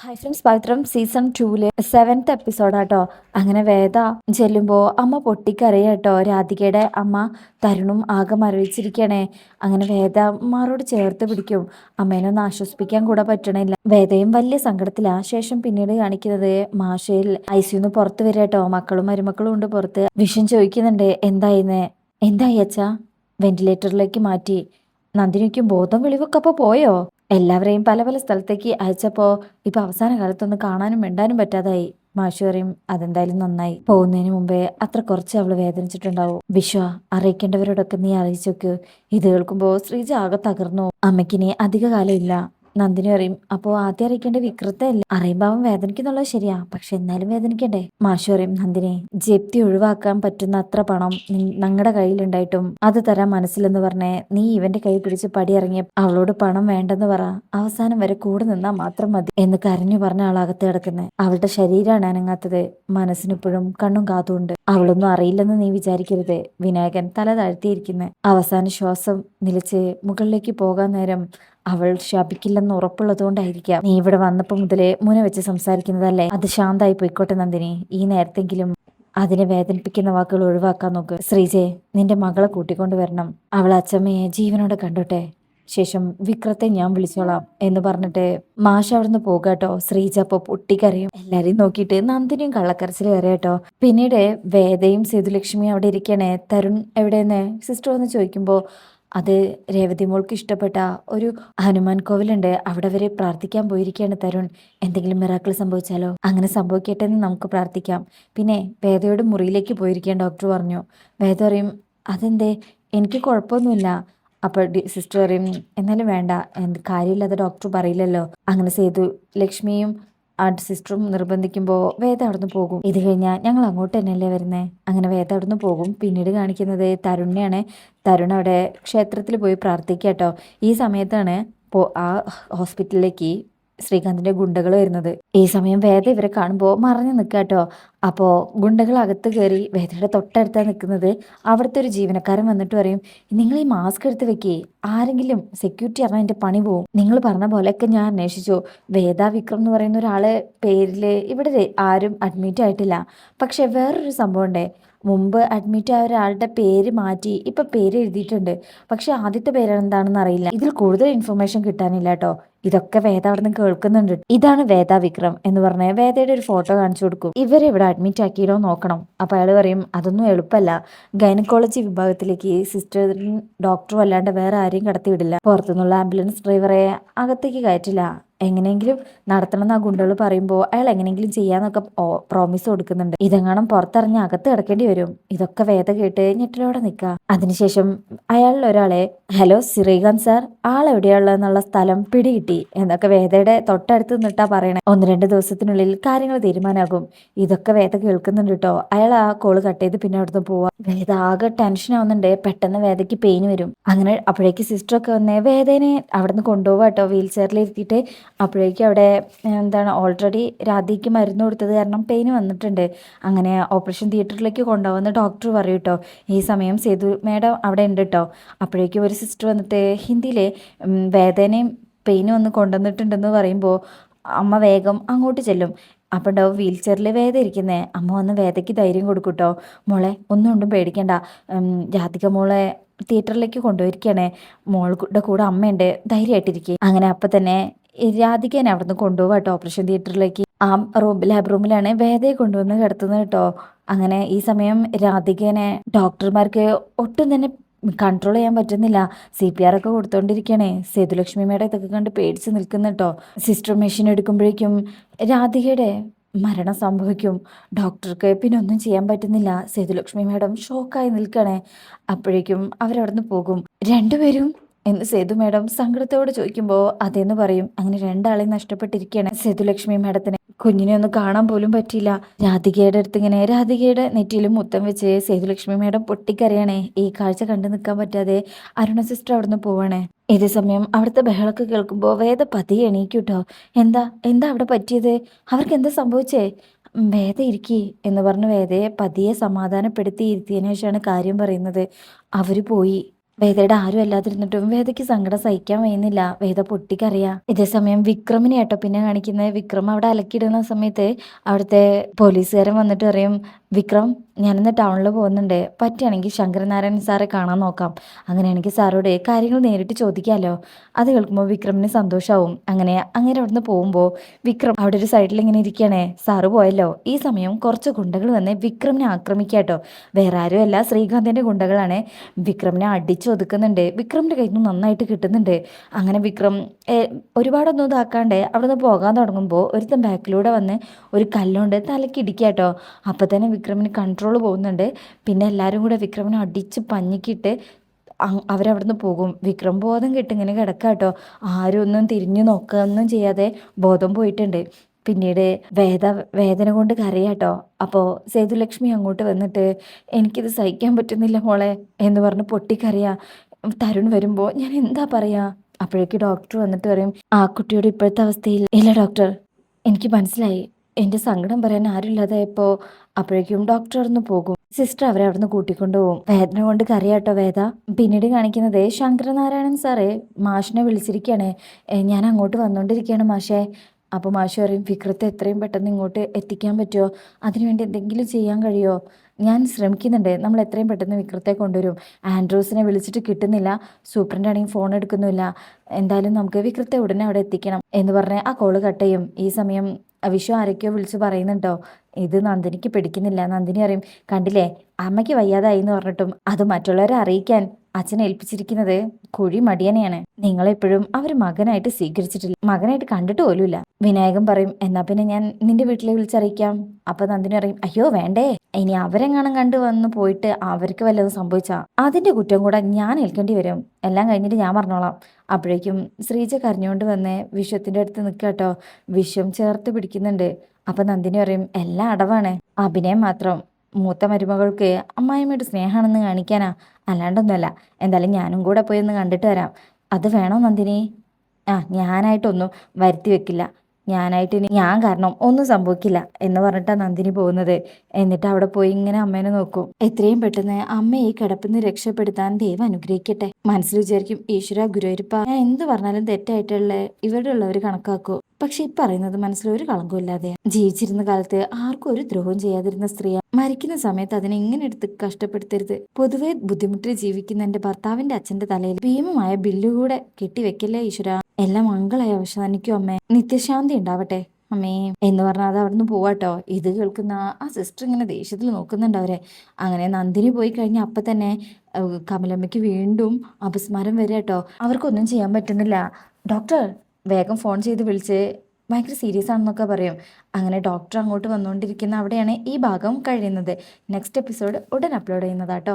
Hi friends, Pavithram season 2 7th എപ്പിസോഡാട്ടോ. അങ്ങനെ വേദ ചെല്ലുമ്പോൾ അമ്മ പൊട്ടിക്കരയാട്ടോ. രാധികയുടെ അമ്മ തരുണും ആകെ മരവിച്ചിരിക്കണേ. അങ്ങനെ വേദ അമ്മമാരോട് ചേർത്ത് പിടിക്കും. അമ്മേനെ ഒന്ന് ആശ്വസിപ്പിക്കാൻ കൂടെ പറ്റണില്ല. വേദയും വലിയ സങ്കടത്തിലാ. ശേഷം പിന്നീട് കാണിക്കുന്നത് മാഷയിൽ ഐസിയുന്ന് പുറത്ത് വരാട്ടോ. മക്കളും മരുമക്കളും ഉണ്ട് പുറത്ത്. വിഷൻ ചോദിക്കുന്നുണ്ട്, എന്തായി അച്ഛാ? വെന്റിലേറ്ററിലേക്ക് മാറ്റി. നന്ദിനിക്കും ബോധം വെളിവൊക്കെ അപ്പൊ പോയോ? എല്ലാവരെയും പല പല സ്ഥലത്തേക്ക് അയച്ചപ്പോ ഇപ്പൊ അവസാന കാലത്തൊന്ന് കാണാനും മിണ്ടാനും പറ്റാതായി. മാഷു പറയും, അതെന്തായാലും നന്നായി. പോകുന്നതിന് മുമ്പേ അത്ര കുറച്ച് അവള് വേദനിച്ചിട്ടുണ്ടാവും. വിശ്വ, അറിയിക്കേണ്ടവരോടൊക്കെ നീ അറിയിച്ചോക്ക്. ഇത് കേൾക്കുമ്പോ ശ്രീജ ആകെ തകർന്നു. അമ്മയ്ക്കിനി അധിക കാലം ഇല്ല. നന്ദിനി പറയും, അപ്പോ ആദ്യം അറിയിക്കേണ്ട വികൃതല്ലേ? അറിയുമ്പോ അവൻ വേദനിക്കുന്നുള്ളത് ശരിയാ, പക്ഷെ എന്നാലും വേദനിക്കണ്ടേ? മാഷു പറയും, നന്ദിനി, ജപ്തി ഒഴിവാക്കാൻ പറ്റുന്ന അത്ര പണം ഞങ്ങളുടെ കയ്യിലുണ്ടായിട്ടും അത് തരാൻ മനസ്സിലെന്ന് പറഞ്ഞേ നീ ഇവന്റെ കൈ പിടിച്ച് പടിയിറങ്ങിയ അവളോട് പണം വേണ്ടെന്ന് പറ. അവസാനം വരെ കൂടെ നിന്നാ മാത്രം മതി എന്ന് കരഞ്ഞു പറഞ്ഞ ആളകത്ത് കിടക്കുന്നത്. അവളുടെ ശരീരമാണ് അനങ്ങാത്തത്, മനസ്സിനിപ്പോഴും കണ്ണും കാതുണ്ട്. അവളൊന്നും അറിയില്ലെന്ന് നീ വിചാരിക്കരുത്. വിനായകൻ തല താഴ്ത്തിയിരിക്കുന്നത്. അവസാന ശ്വാസം നിലച്ച് മുകളിലേക്ക് പോകാൻ നേരം അവൾ ശപിക്കില്ലെന്ന് ഉറപ്പുള്ളതുകൊണ്ടായിരിക്കാം നീ ഇവിടെ വന്നപ്പോ മുതലേ മുന വെച്ച് സംസാരിക്കുന്നതല്ലേ. അത് ശാന്തായി പോയിക്കോട്ടെ നന്ദിനി. ഈ നേരത്തെങ്കിലും അതിനെ വേദനിപ്പിക്കുന്ന വാക്കുകൾ ഒഴിവാക്കാൻ നോക്ക്. ശ്രീജയെ, നിന്റെ മകളെ കൂട്ടിക്കൊണ്ട് വരണം. അവൾ അച്ചമ്മയെ ജീവനോടെ കണ്ടോട്ടെ. ശേഷം വിക്രത്തെ ഞാൻ വിളിച്ചോളാം എന്ന് പറഞ്ഞിട്ട് മാഷ് അവിടുന്ന് പോകാട്ടോ. ശ്രീജ അപ്പൊ പൊട്ടിക്കരയും. എല്ലാരെയും നോക്കിയിട്ട് നന്ദിനിയും കള്ളക്കരച്ചിൽ കയറിയാട്ടോ. പിന്നീട് വേദയും സേതുലക്ഷ്മിയും അവിടെ ഇരിക്കണേ. തരുൺ എവിടെയെന്ന് സിസ്റ്റർ വന്ന് ചോദിക്കുമ്പോ അത് രേവതി മോൾക്ക് ഇഷ്ടപ്പെട്ട ഒരു ഹനുമാൻ കോവിലുണ്ട്, അവിടെ വരെ പ്രാർത്ഥിക്കാൻ പോയിരിക്കുകയാണ് തരുൺ. എന്തെങ്കിലും മിറാക്കിൾ സംഭവിച്ചാലോ? അങ്ങനെ സംഭവിക്കട്ടെ എന്ന് നമുക്ക് പ്രാർത്ഥിക്കാം. പിന്നെ വേദയുടെ മുറിയിലേക്ക് പോയിരിക്കാൻ ഡോക്ടർ പറഞ്ഞു. വേദ പറയും, അതെന്തേ? എനിക്ക് കുഴപ്പമൊന്നുമില്ല. അപ്പോൾ സിസ്റ്റർ പറയും, എന്നാലും വേണ്ട, എന്ത് കാര്യമില്ലാതെ ഡോക്ടർ പറയില്ലല്ലോ. അങ്ങനെ സേതു ലക്ഷ്മിയും സിസ്റ്ററും നിർബന്ധിക്കുമ്പോൾ വേദ അവിടുന്ന് പോകും. ഇത് കഴിഞ്ഞാൽ ഞങ്ങൾ അങ്ങോട്ട് തന്നെയല്ലേ വരുന്നത്. അങ്ങനെ വേദ അവിടുന്ന് പോകും. പിന്നീട് കാണിക്കുന്നത് തരുണിനെയാണ്. തരുൺ അവിടെ ക്ഷേത്രത്തിൽ പോയി പ്രാർത്ഥിക്കാട്ടോ. ഈ സമയത്താണ് ആ ഹോസ്പിറ്റലിലേക്ക് ശ്രീകാന്തിന്റെ ഗുണ്ടകൾ വരുന്നത്. ഈ സമയം വേദ ഇവരെ കാണുമ്പോൾ മറഞ്ഞു നിൽക്കാട്ടോ. അപ്പോൾ ഗുണ്ടകൾ അകത്ത് കയറി വേദയുടെ തൊട്ടടുത്താണ് നിൽക്കുന്നത്. അവിടുത്തെ ഒരു ജീവനക്കാരൻ വന്നിട്ട് പറയും, നിങ്ങൾ ഈ മാസ്ക് എടുത്ത് വെക്കേ, ആരെങ്കിലും സെക്യൂരിറ്റി അറിഞ്ഞാൽ എൻ്റെ പണി പോവും. നിങ്ങൾ പറഞ്ഞ പോലെയൊക്കെ ഞാൻ അന്വേഷിച്ചു. വേദ വിക്രം എന്ന് പറയുന്ന ഒരാളെ പേരിൽ ഇവിടെ ആരും അഡ്മിറ്റ് ആയിട്ടില്ല. പക്ഷെ വേറൊരു സംഭവം ഉണ്ടേ, മുമ്പ് അഡ്മിറ്റ് ആയ ഒരാളുടെ പേര് മാറ്റി ഇപ്പൊ പേര് എഴുതിയിട്ടുണ്ട്. പക്ഷെ ആദ്യത്തെ പേര് എന്താണെന്ന് അറിയില്ല. ഇതിൽ കൂടുതൽ ഇൻഫർമേഷൻ കിട്ടാനില്ല കേട്ടോ. ഇതൊക്കെ വേദ അവിടെ നിന്ന് കേൾക്കുന്നുണ്ട്. ഇതാണ് വേദ വിക്രം എന്ന് പറഞ്ഞ വേദയുടെ ഒരു ഫോട്ടോ കാണിച്ചു കൊടുക്കും. ഇവരെ ഇവിടെ അഡ്മിറ്റ് ആക്കിയിടോ നോക്കണം. അപ്പൊ അയാൾ പറയും, അതൊന്നും എളുപ്പമല്ല. ഗൈനക്കോളജി വിഭാഗത്തിലേക്ക് സിസ്റ്ററും ഡോക്ടറും അല്ലാണ്ട് വേറെ ആരെയും കടത്തിവിടില്ല. പുറത്തുനിന്നുള്ള ആംബുലൻസ് ഡ്രൈവറെ അകത്തേക്ക് കയറ്റില്ല. എങ്ങനെയെങ്കിലും നടത്തണമെന്ന് ആ ഗുണ്ടകൾ പറയുമ്പോൾ അയാൾ എങ്ങനെയെങ്കിലും ചെയ്യാന്നൊക്കെ പ്രോമിസ് കൊടുക്കുന്നുണ്ട്. ഇതെങ്ങാനും പുറത്തിറങ്ങി അകത്ത് കിടക്കേണ്ടി വരും. ഇതൊക്കെ വേദ കേട്ട് ഞെട്ടലോടെ നിൽക്കുക. അതിനുശേഷം അയാളിൽ ഒരാളെ, ഹലോ ശ്രീകാന്ത് സാർ, ആളെവിടെയുള്ളതെന്നുള്ള സ്ഥലം പിടികിട്ടി എന്നൊക്കെ വേദയുടെ തൊട്ടടുത്ത് നിന്നിട്ടാ പറയണേ. 1-2 ദിവസത്തിനുള്ളിൽ കാര്യങ്ങൾ തീരുമാനമാകും. ഇതൊക്കെ വേദ കേൾക്കുന്നുണ്ട് കേട്ടോ. അയാൾ ആ കോള് കട്ട് ചെയ്ത് പിന്നെ അവിടുന്ന് പോവാ. വേദ ആകെ ടെൻഷൻ ആവുന്നുണ്ട്. പെട്ടെന്ന് വേദയ്ക്ക് പെയിൻ വരും. അങ്ങനെ അപ്പോഴേക്ക് സിസ്റ്ററൊക്കെ വന്നേ വേദനെ അവിടുന്ന് കൊണ്ടുപോവാട്ടോ, വീൽ ചെയറിൽ ഇരുത്തിയിട്ട്. അപ്പോഴേക്കും അവിടെ ഓൾറെഡി രാധിക്ക് മരുന്ന് കൊടുത്തത് കാരണം പെയിന് വന്നിട്ടുണ്ട്. അങ്ങനെ ഓപ്പറേഷൻ തിയേറ്ററിലേക്ക് കൊണ്ടുപോകുന്ന ഡോക്ടർ പറയും കേട്ടോ. ഈ സമയം സേതു മേഡം അവിടെ ഉണ്ട് കേട്ടോ. അപ്പോഴേക്കും ഒരു സിസ്റ്റർ വന്നിട്ട് ഹിന്ദിയിൽ വേദനയും പെയിനും ഒന്ന് കൊണ്ടുവന്നിട്ടുണ്ടെന്ന് പറയുമ്പോൾ അമ്മ വേഗം അങ്ങോട്ട് ചെല്ലും. അപ്പം ഉണ്ടാവും വീൽ ചെയറിൽ വേദ ഇരിക്കുന്നേ. അമ്മ വന്ന് വേദയ്ക്ക് ധൈര്യം കൊടുക്കും കേട്ടോ. മോളെ ഒന്നും പേടിക്കണ്ട, രാധിക മോളെ തിയേറ്ററിലേക്ക് കൊണ്ടുപോയിരിക്കുകയാണേ, മോളുടെ കൂടെ അമ്മയുണ്ട്, ധൈര്യമായിട്ടിരിക്കുക. അങ്ങനെ അപ്പം തന്നെ രാധികനെ അവിടുന്ന് കൊണ്ടുപോകാം കേട്ടോ ഓപ്പറേഷൻ തിയേറ്ററിലേക്ക്. ആ ലാബ് റൂമിലാണ് വേദയെ കൊണ്ടുവന്ന് കിടത്തുന്നത് കേട്ടോ. അങ്ങനെ ഈ സമയം രാധികനെ ഡോക്ടർമാർക്ക് ഒട്ടും തന്നെ കൺട്രോൾ ചെയ്യാൻ പറ്റുന്നില്ല. CPR ഒക്കെ കൊടുത്തോണ്ടിരിക്കണേ. സേതുലക്ഷ്മി മേഡം ഇതൊക്കെ കണ്ട് പേടിച്ച് നിൽക്കുന്നു കേട്ടോ. സിസ്റ്റർ മെഷീൻ എടുക്കുമ്പോഴേക്കും രാധികയുടെ മരണം സംഭവിക്കും. ഡോക്ടർക്ക് പിന്നെ ഒന്നും ചെയ്യാൻ പറ്റുന്നില്ല. സേതുലക്ഷ്മി മേഡം ഷോക്കായി നിൽക്കണേ. അപ്പോഴേക്കും അവരവിടുന്ന് പോകും. രണ്ടുപേരും എന്ന് സേതു മേഡം സങ്കടത്തോട് ചോദിക്കുമ്പോൾ അതേന്ന് പറയും. അങ്ങനെ 2 ആളെയും നഷ്ടപ്പെട്ടിരിക്കുകയാണ്. സേതുലക്ഷ്മി മേഡത്തിന് കുഞ്ഞിനെ ഒന്ന് കാണാൻ പോലും പറ്റിയില്ല. രാധികയുടെ അടുത്ത് ഇങ്ങനെ രാധികയുടെ നെറ്റിയിലും മുത്തം വെച്ച് സേതുലക്ഷ്മി മേഡം പൊട്ടിക്കരയാണേ. ഈ കാഴ്ച കണ്ടു നിൽക്കാൻ പറ്റാതെ അരുണ സിസ്റ്റർ അവിടുന്ന് പോവാണേ. ഇതേ സമയം അവിടുത്തെ ബഹളമൊക്കെ കേൾക്കുമ്പോൾ വേദ പതിയെ എണീക്കൂട്ടോ. എന്താ അവിടെ പറ്റിയത്? അവർക്ക് എന്താ സംഭവിച്ചേ? വേദ ഇരിക്കി എന്ന് പറഞ്ഞ് വേദയെ പതിയെ സമാധാനപ്പെടുത്തി ഇരുത്തിയതിനു ശേഷമാണ് കാര്യം പറയുന്നത്. അവര് പോയി. വേദയുടെ ആരും അല്ലാതിരുന്നിട്ടും വേദയ്ക്ക് സങ്കടം സഹിക്കാൻ വയ്യുന്നില്ല. വേദ പൊട്ടിക്കറിയാ. ഇതേ സമയം വിക്രമിനെ കേട്ടോ പിന്നെ കാണിക്കുന്നത്. വിക്രം അവിടെ അലക്കിയിടുന്ന സമയത്ത് അവിടുത്തെ പോലീസുകാരൻ വന്നിട്ട് പറയും, വിക്രം ഞാനിന്ന് ടൗണിൽ പോകുന്നുണ്ട്, പറ്റുകയാണെങ്കിൽ ശങ്കരനാരായണൻ സാറെ കാണാൻ നോക്കാം, അങ്ങനെയാണെങ്കിൽ സാറോട് കാര്യങ്ങൾ നേരിട്ട് ചോദിക്കാമല്ലോ. അത് കേൾക്കുമ്പോൾ വിക്രമിന് സന്തോഷമാവും. അങ്ങനെ അവിടുന്ന് പോകുമ്പോൾ വിക്രം അവിടെ ഒരു സൈഡിൽ ഇങ്ങനെ ഇരിക്കുകയാണേ. സാറ് പോയല്ലോ. ഈ സമയം കുറച്ച് ഗുണ്ടകൾ വന്ന് വിക്രമിനെ ആക്രമിക്കാട്ടോ. വേറെ ആരുമല്ല, ശ്രീകാന്തിൻ്റെ ഗുണ്ടകളാണ്. വിക്രമിനെ അടിച്ചൊതുക്കുന്നുണ്ട്. വിക്രമിൻ്റെ കയ്യിൽ നിന്ന് നന്നായിട്ട് കിട്ടുന്നുണ്ട്. അങ്ങനെ വിക്രം ഒരുപാടൊന്നും ഇതാക്കാണ്ട് അവിടെ നിന്ന് പോകാൻ തുടങ്ങുമ്പോൾ ഒരുത്തൻ ബാക്കിലൂടെ വന്ന് ഒരു കല്ലുകൊണ്ട് തലയ്ക്ക് ഇടിക്കാട്ടോ. അപ്പം തന്നെ വിക്രമിന് കൺട്രോൾ പോകുന്നുണ്ട്. പിന്നെ എല്ലാവരും കൂടെ വിക്രമിനെ അടിച്ച് പഞ്ഞിക്കിട്ട് അവരവിടുന്ന് പോകും. വിക്രം ബോധം കെട്ട് ഇങ്ങനെ കിടക്കാട്ടോ. ആരും ഒന്നും തിരിഞ്ഞു നോക്കുകയൊന്നും ചെയ്യാതെ ബോധം പോയിട്ടുണ്ട്. പിന്നീട് വേദന കൊണ്ട് കരയാട്ടോ. അപ്പോൾ സേതുലക്ഷ്മി അങ്ങോട്ട് വന്നിട്ട്, എനിക്കിത് സഹിക്കാൻ പറ്റുന്നില്ല മോളെ എന്ന് പറഞ്ഞ് പൊട്ടിക്കരയാ. തരുൺ വരുമ്പോൾ ഞാൻ എന്താ പറയാ. അപ്പോഴേക്ക് ഡോക്ടർ വന്നിട്ട് പറയും, ആ കുട്ടിയുടെ ഇപ്പോഴത്തെ അവസ്ഥയിൽ ഇല്ല ഡോക്ടർ, എനിക്ക് മനസ്സിലായി. എൻ്റെ സങ്കടം പറയാൻ ആരുമില്ലാതായപ്പോൾ അപ്പോഴേക്കും ഡോക്ടർ അവിടുന്ന് പോകും. സിസ്റ്റർ അവരെ അവിടുന്ന് കൂട്ടിക്കൊണ്ടു പോകും. വേദന കൊണ്ട് കരയാട്ടോ വേദ. പിന്നീട് കാണിക്കുന്നത് ശങ്കരനാരായണൻ സാറേ മാഷിനെ വിളിച്ചിരിക്കുകയാണ്. ഞാൻ അങ്ങോട്ട് വന്നുകൊണ്ടിരിക്കുകയാണ് മാഷേ. അപ്പോൾ മാഷ് പറയും, വിക്രത്തെ എത്രയും പെട്ടെന്ന് ഇങ്ങോട്ട് എത്തിക്കാൻ പറ്റുമോ? അതിനുവേണ്ടി എന്തെങ്കിലും ചെയ്യാൻ കഴിയുമോ? ഞാൻ ശ്രമിക്കുന്നുണ്ട്. നമ്മൾ എത്രയും പെട്ടെന്ന് വിക്രത്തെ കൊണ്ടുവരും. ആൻഡ്രൂസിനെ വിളിച്ചിട്ട് കിട്ടുന്നില്ല, സൂപ്രണ്ടാണെങ്കിൽ ഫോൺ എടുക്കുന്നില്ല. എന്തായാലും നമുക്ക് വിക്രത്തെ ഉടനെ അവിടെ എത്തിക്കണം എന്ന് പറഞ്ഞ് ആ കോള് കട്ട് ചെയ്യും. ഈ സമയം വിഷു ആരൊക്കെയോ വിളിച്ച് പറയുന്നുണ്ടോ, ഇത് നന്ദിനിക്ക് പിടിക്കുന്നില്ല. നന്ദിനി പറയും, കണ്ടില്ലേ അമ്മയ്ക്ക് വയ്യാതായി എന്ന് പറഞ്ഞിട്ടും അത് മറ്റുള്ളവരെ അറിയിക്കാൻ അച്ഛനെ ഏൽപ്പിച്ചിരിക്കുന്നത് കുഴി മടിയനെയാണ്. നിങ്ങളെപ്പോഴും അവർ മകനായിട്ട് സ്വീകരിച്ചിട്ടില്ല, മകനായിട്ട് കണ്ടിട്ട് പോലുമില്ല. വിനായകൻ പറയും, എന്നാ പിന്നെ ഞാൻ നിന്റെ വീട്ടിൽ വിളിച്ചറിയിക്കാം. അപ്പൊ നന്ദിനി പറയും, അയ്യോ വേണ്ടേ, ഇനി അവരെങ്ങാനും കണ്ടു വന്ന് പോയിട്ട് അവർക്ക് വല്ലതും സംഭവിച്ചാ അതിന്റെ കുറ്റം കൂടെ ഞാൻ ഏൽക്കേണ്ടി വരും. എല്ലാം കഴിഞ്ഞിട്ട് ഞാൻ പറഞ്ഞോളാം. അപ്പോഴേക്കും ശ്രീജ കരഞ്ഞുകൊണ്ട് വന്ന് വിശ്വത്തിന്റെ അടുത്ത് നിൽക്കാട്ടോ. വിശ്വം ചേർത്ത് പിടിക്കുന്നുണ്ട്. അപ്പൊ നന്ദിനി പറയും, എല്ലാം അടവാണ്, അഭിനയം മാത്രം. മൂത്ത മരുമകൾക്ക് അമ്മായിമ്മയുടെ സ്നേഹമാണെന്ന് കാണിക്കാനാ, അല്ലാണ്ടൊന്നുമല്ല. എന്തായാലും ഞാനും കൂടെ പോയി ഒന്ന് കണ്ടിട്ട് വരാം. അത് വേണോ നന്ദിനി? ഞാനായിട്ടൊന്നും വരുത്തി വെക്കില്ല, ഞാനായിട്ട് ഇനി ഞാൻ കാരണം ഒന്നും സംഭവിക്കില്ല എന്ന് പറഞ്ഞിട്ടാണ് നന്ദിനി പോകുന്നത്. എന്നിട്ട് അവിടെ പോയി ഇങ്ങനെ അമ്മേനെ നോക്കും. എത്രയും പെട്ടെന്ന് അമ്മയെ ഈ കിടപ്പിന്ന് രക്ഷപ്പെടുത്താൻ ദൈവം അനുഗ്രഹിക്കട്ടെ. മനസ്സിൽ വിചാരിക്കും, ഈശ്വര ഗുരുവായൂരപ്പ, ഞാൻ എന്ത് പറഞ്ഞാലും തെറ്റായിട്ടുള്ള ഇവിടെ ഉള്ളവർ കണക്കാക്കൂ. പക്ഷെ ഈ പറയുന്നത് മനസ്സിൽ ഒരു കളങ്കവും ഇല്ലാതെ ജീവിച്ചിരുന്ന കാലത്ത് ആർക്കും ഒരു ദ്രോഹം ചെയ്യാതിരുന്ന സ്ത്രീയ. മരിക്കുന്ന സമയത്ത് അതിനെ ഇങ്ങനെ എടുത്ത് കഷ്ടപ്പെടുത്തരുത്. പൊതുവെ ബുദ്ധിമുട്ടിൽ ജീവിക്കുന്ന എന്റെ ഭർത്താവിന്റെ അച്ഛന്റെ തലയിൽ ഭീമമായ ബില്ലുകൂടെ കെട്ടിവെക്കല്ലേ ഈശ്വര. എല്ലാം മംഗളായി അവസാനിക്കും അമ്മേ, നിത്യശാന്തി ഉണ്ടാവട്ടെ അമ്മേ എന്ന് പറഞ്ഞാൽ അത് അവിടുന്ന് പോവാട്ടോ. ഇത് കേൾക്കുന്ന ആ സിസ്റ്റർ ഇങ്ങനെ ദേഷ്യത്തിൽ നോക്കുന്നുണ്ട് അവരെ. അങ്ങനെ നന്ദിനി പോയി കഴിഞ്ഞ അപ്പൊ തന്നെ കമലമ്മയ്ക്ക് വീണ്ടും അപസ്മാരം വരെ കേട്ടോ. അവർക്കൊന്നും ചെയ്യാൻ പറ്റുന്നില്ല. ഡോക്ടർ വേഗം ഫോൺ ചെയ്ത് വിളിച്ച് ഭയങ്കര സീരിയസ് ആണെന്നൊക്കെ പറയും. അങ്ങനെ ഡോക്ടർ അങ്ങോട്ട് വന്നുകൊണ്ടിരിക്കുന്ന അവിടെയാണ് ഈ ഭാഗം കഴിയുന്നത്. നെക്സ്റ്റ് എപ്പിസോഡ് ഉടൻ അപ്ലോഡ് ചെയ്യുന്നതാട്ടോ.